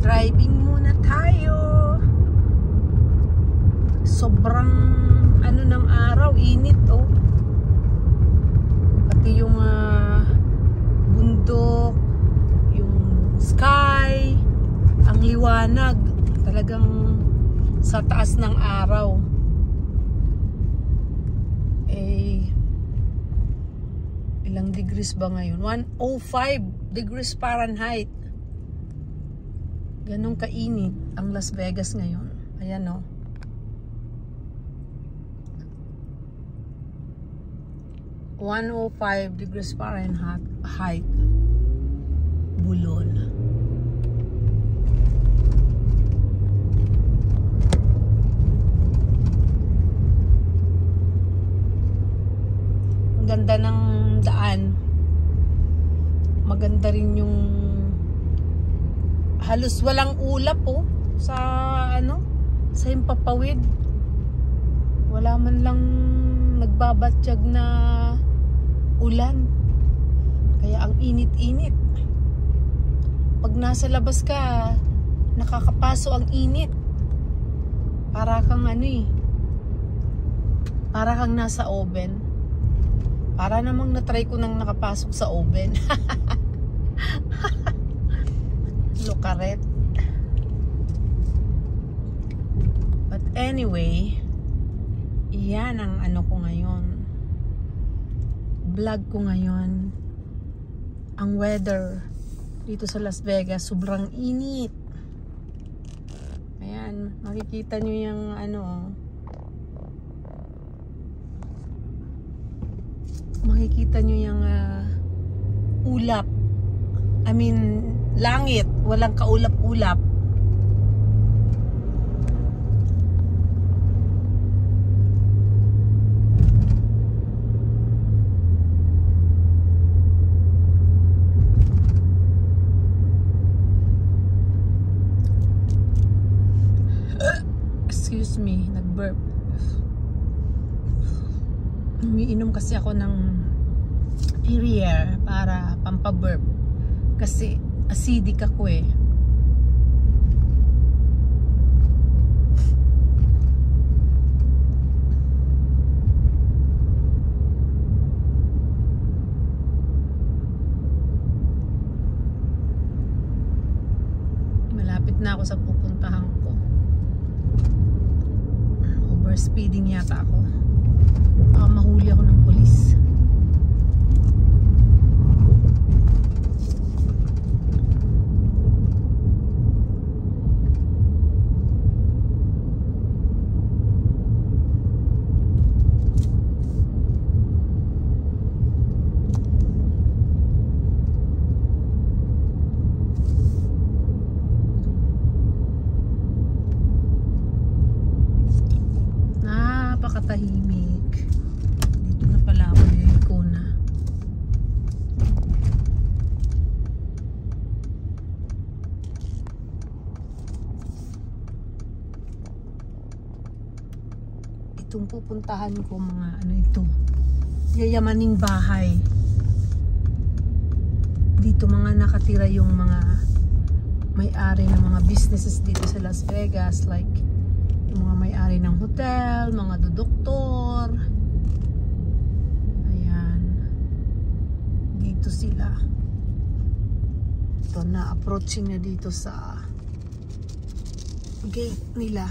Driving muna tayo. Sobrang ano ng araw, init oh. Pati yung bundok, yung sky, ang liwanag, talagang sa taas ng araw. Eh, ilang degrees ba ngayon? 105 degrees Fahrenheit. Ganong kainit ang Las Vegas ngayon. Ayan o. Oh. 105 degrees Fahrenheit. Bulol. Ang ganda ng daan. Maganda rin yung halos walang ulap oh sa ano, sa Himpapawid. Wala man lang nagbabatyag na ulan. Kaya ang init-init. Pag nasa labas ka, nakakapaso ang init. Para kang ano eh. Para kang nasa oven. Para namang na-try ko nang nakapasok sa oven. Lukaret. But anyway, yan ang ano ko ngayon, vlog ko ngayon. Ang weather dito sa Las Vegas, sobrang init. Ayan, makikita nyo yung ano, makikita nyo yung ulap, I mean langit, walang kaulap-ulap. Excuse me, nag-burp. Umiinom kasi ako ng Perrier para pampaburp. Kasi acidic ako eh. Malapit na ako sa pupuntahan ko. Overspeeding yata ako. Baka mahuli ako ng pulis. Napakatahimik. Dito na pala ako, liliko na. Itong pupuntahan ko, mga ano ito, yayamaning bahay. Dito mga nakatira yung mga may-ari ng mga businesses dito sa Las Vegas, like yung mga may-ari ng hotel, mga dudoktor. Ayan. Dito sila. Ito na, approaching na dito sa gate nila.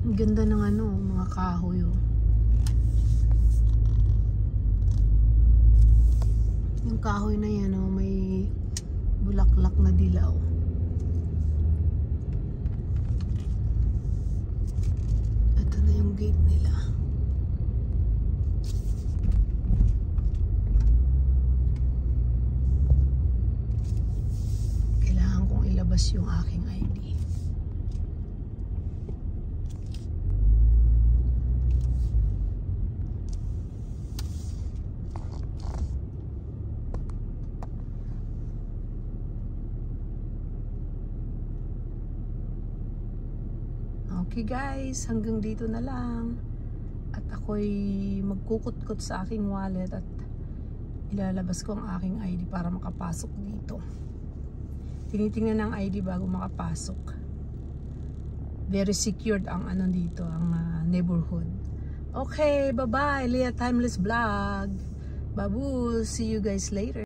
Ang ganda ng ano, mga kahoy oh. Yung kahoy na yan oh, may bulaklak na dilaw. Ito na yung gate nila. Kailangan kong ilabas yung aking ID. Okay guys, hanggang dito na lang. At ako'y magkukutkot sa aking wallet at Ilalabas ko ang aking ID para makapasok dito. Tinitingnan ng ID bago makapasok. Very secured ang ano dito, ang neighborhood. Okay, bye-bye. Leah Timeless Vlog. Babu, see you guys later.